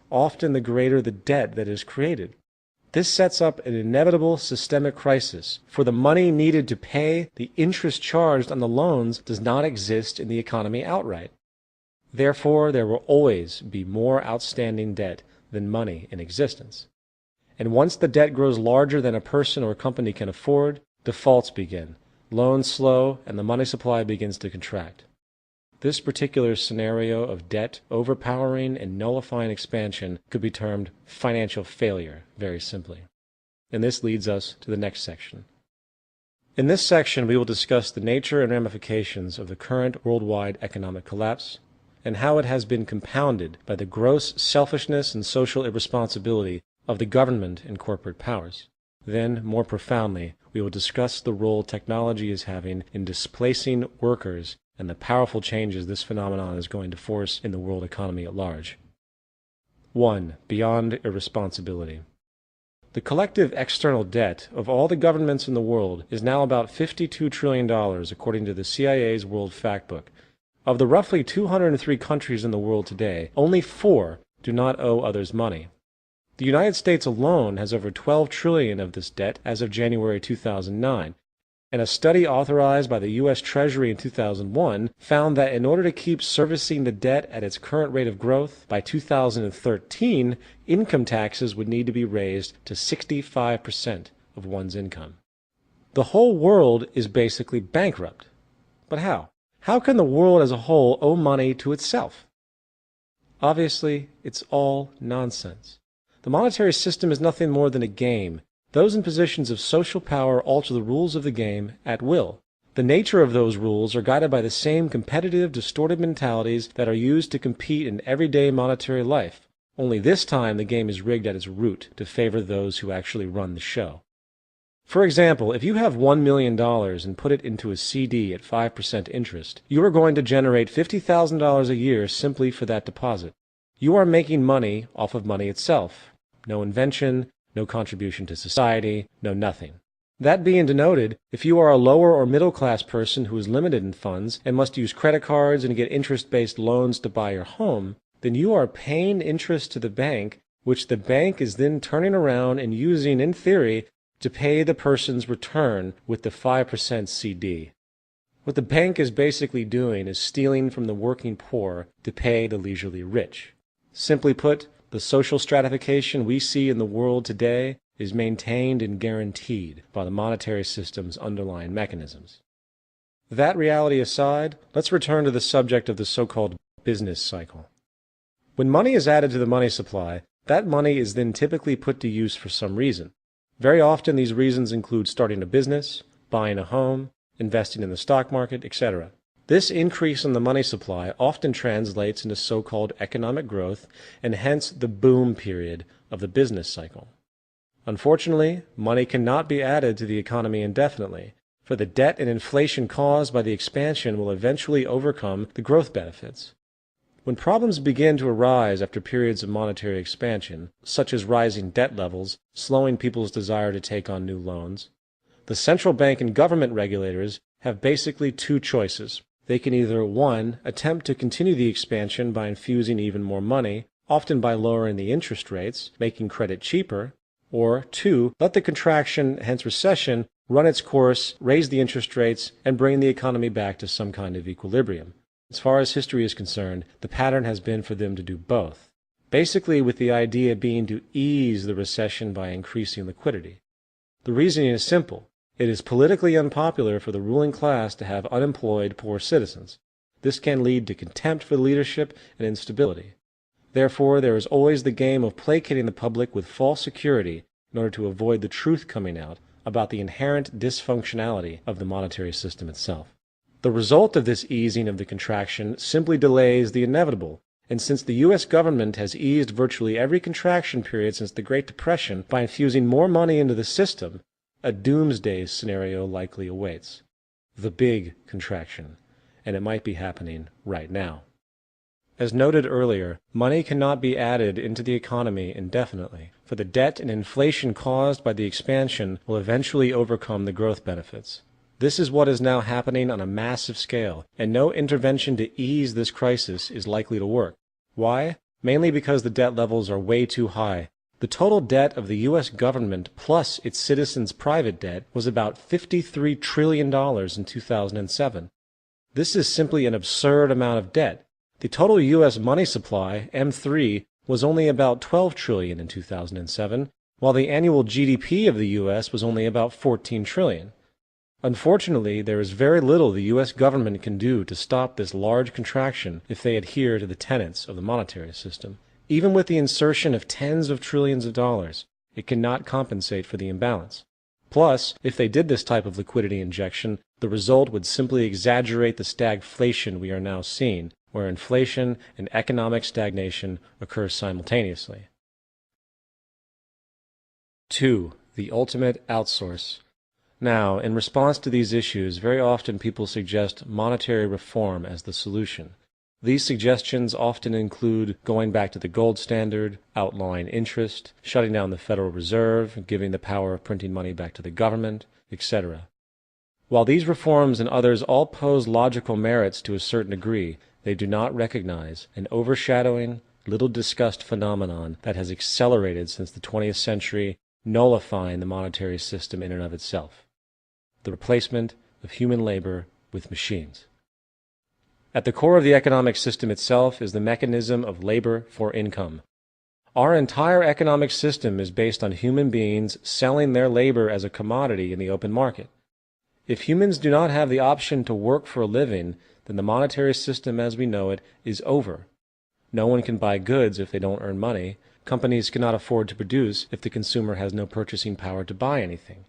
often the greater the debt that is created. This sets up an inevitable systemic crisis, for the money needed to pay the interest charged on the loans does not exist in the economy outright. Therefore, there will always be more outstanding debt than money in existence. And once the debt grows larger than a person or company can afford, defaults begin, loans slow, and the money supply begins to contract. This particular scenario of debt overpowering and nullifying expansion could be termed financial failure, very simply. And this leads us to the next section. In this section, we will discuss the nature and ramifications of the current worldwide economic collapse, and how it has been compounded by the gross selfishness and social irresponsibility of the government and corporate powers. Then, more profoundly, we will discuss the role technology is having in displacing workers and the powerful changes this phenomenon is going to force in the world economy at large. 1. Beyond irresponsibility. The collective external debt of all the governments in the world is now about $52 trillion, according to the CIA's World Factbook. Of the roughly 203 countries in the world today, only 4 do not owe others money. The United States alone has over $12 trillion of this debt as of January 2009, and a study authorized by the U.S. Treasury in 2001 found that in order to keep servicing the debt at its current rate of growth, by 2013, income taxes would need to be raised to 65% of one's income. The whole world is basically bankrupt. But how? How can the world as a whole owe money to itself? Obviously, it's all nonsense. The monetary system is nothing more than a game. Those in positions of social power alter the rules of the game at will. The nature of those rules are guided by the same competitive, distorted mentalities that are used to compete in everyday monetary life. Only this time the game is rigged at its root to favor those who actually run the show. For example, if you have $1 million and put it into a CD at 5% interest, you are going to generate $50,000 a year simply for that deposit. You are making money off of money itself. No invention, no contribution to society, no nothing. That being denoted, if you are a lower or middle class person who is limited in funds and must use credit cards and get interest-based loans to buy your home, then you are paying interest to the bank, which the bank is then turning around and using, in theory, to pay the person's return with the 5% CD. What the bank is basically doing is stealing from the working poor to pay the leisurely rich. Simply put, the social stratification we see in the world today is maintained and guaranteed by the monetary system's underlying mechanisms. That reality aside, let's return to the subject of the so-called business cycle. When money is added to the money supply, that money is then typically put to use for some reason. Very often these reasons include starting a business, buying a home, investing in the stock market, etc. This increase in the money supply often translates into so-called economic growth and hence the boom period of the business cycle. Unfortunately, money cannot be added to the economy indefinitely, for the debt and inflation caused by the expansion will eventually overcome the growth benefits. When problems begin to arise after periods of monetary expansion, such as rising debt levels, slowing people's desire to take on new loans, the central bank and government regulators have basically 2 choices. They can either 1. Attempt to continue the expansion by infusing even more money, often by lowering the interest rates, making credit cheaper, or 2. Let the contraction, hence recession, run its course, raise the interest rates, and bring the economy back to some kind of equilibrium. As far as history is concerned, the pattern has been for them to do both, basically with the idea being to ease the recession by increasing liquidity. The reasoning is simple. It is politically unpopular for the ruling class to have unemployed, poor citizens. This can lead to contempt for leadership and instability. Therefore, there is always the game of placating the public with false security in order to avoid the truth coming out about the inherent dysfunctionality of the monetary system itself. The result of this easing of the contraction simply delays the inevitable, and since the U.S. government has eased virtually every contraction period since the Great Depression by infusing more money into the system, a doomsday scenario likely awaits. The big contraction, and it might be happening right now. As noted earlier, money cannot be added into the economy indefinitely, for the debt and inflation caused by the expansion will eventually overcome the growth benefits. This is what is now happening on a massive scale, and no intervention to ease this crisis is likely to work. Why? mainly because the debt levels are way too high. The total debt of the U.S. government plus its citizens' private debt was about $53 trillion in 2007. This is simply an absurd amount of debt. The total U.S. money supply, M3, was only about $12 trillion in 2007, while the annual GDP of the U.S. was only about $14 trillion. Unfortunately, there is very little the U.S. government can do to stop this large contraction if they adhere to the tenets of the monetary system. Even with the insertion of tens of trillions of dollars, it cannot compensate for the imbalance. Plus, if they did this type of liquidity injection, the result would simply exaggerate the stagflation we are now seeing, where inflation and economic stagnation occur simultaneously. 2. The ultimate outsource. Now, in response to these issues, very often people suggest monetary reform as the solution. These suggestions often include going back to the gold standard, outlawing interest, shutting down the Federal Reserve, giving the power of printing money back to the government, etc. While these reforms and others all pose logical merits to a certain degree, they do not recognize an overshadowing, little discussed phenomenon that has accelerated since the 20th century, nullifying the monetary system in and of itself: the replacement of human labor with machines. At the core of the economic system itself is the mechanism of labor for income. Our entire economic system is based on human beings selling their labor as a commodity in the open market. If humans do not have the option to work for a living, then the monetary system as we know it is over. No one can buy goods if they don't earn money. Companies cannot afford to produce if the consumer has no purchasing power to buy anything.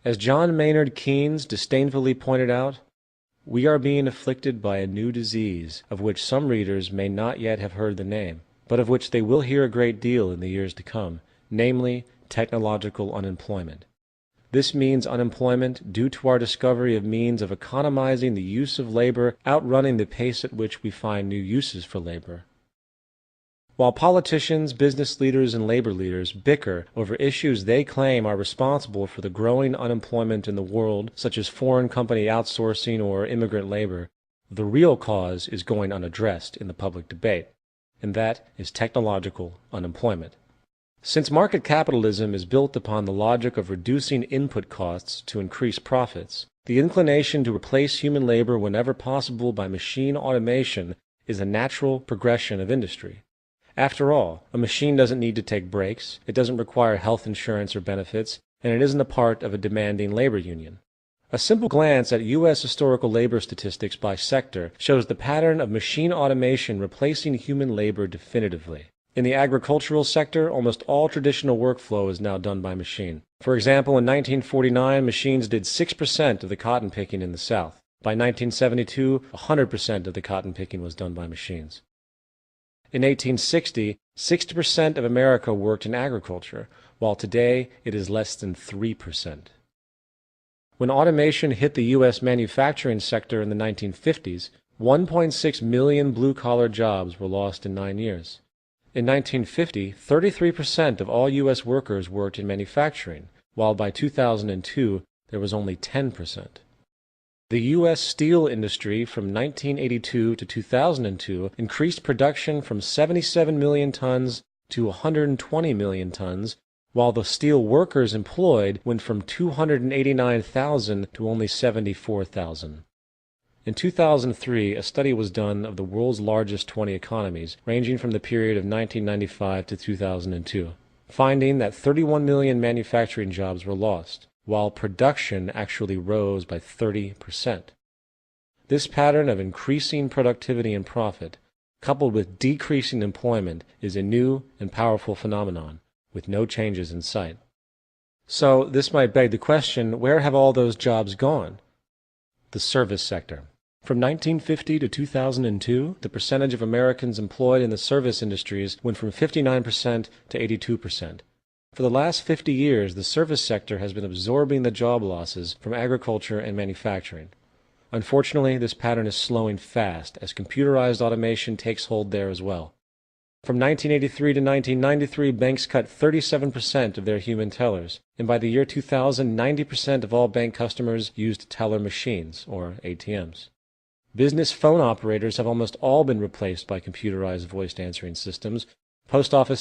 As John Maynard Keynes disdainfully pointed out, we are being afflicted by a new disease, of which some readers may not yet have heard the name, but of which they will hear a great deal in the years to come, namely technological unemployment. This means unemployment due to our discovery of means of economizing the use of labor outrunning the pace at which we find new uses for labor. While politicians, business leaders, and labor leaders bicker over issues they claim are responsible for the growing unemployment in the world, such as foreign company outsourcing or immigrant labor, the real cause is going unaddressed in the public debate, and that is technological unemployment. Since market capitalism is built upon the logic of reducing input costs to increase profits, the inclination to replace human labor whenever possible by machine automation is a natural progression of industry. After all, a machine doesn't need to take breaks, it doesn't require health insurance or benefits, and it isn't a part of a demanding labor union. A simple glance at U.S. historical labor statistics by sector shows the pattern of machine automation replacing human labor definitively. In the agricultural sector, almost all traditional workflow is now done by machine. For example, in 1949, machines did 6% of the cotton picking in the South. By 1972, 100% of the cotton picking was done by machines. In 1860, 60% of America worked in agriculture, while today it is less than 3%. When automation hit the U.S. manufacturing sector in the 1950s, 1.6 million blue-collar jobs were lost in 9 years. In 1950, 33% of all U.S. workers worked in manufacturing, while by 2002 there was only 10%. The U.S. steel industry from 1982 to 2002 increased production from 77 million tons to 120 million tons, while the steel workers employed went from 289,000 to only 74,000. In 2003, a study was done of the world's largest 20 economies, ranging from the period of 1995 to 2002, finding that 31 million manufacturing jobs were lost, while production actually rose by 30%. This pattern of increasing productivity and profit, coupled with decreasing employment, is a new and powerful phenomenon, with no changes in sight. So, this might beg the question, where have all those jobs gone? The service sector. From 1950 to 2002, the percentage of Americans employed in the service industries went from 59% to 82%. For the last 50 years, the service sector has been absorbing the job losses from agriculture and manufacturing. Unfortunately, this pattern is slowing fast as computerized automation takes hold there as well. From 1983 to 1993, banks cut 37% of their human tellers, and by the year 2000, 90% of all bank customers used teller machines, or ATMs. Business phone operators have almost all been replaced by computerized voice answering systems. Post office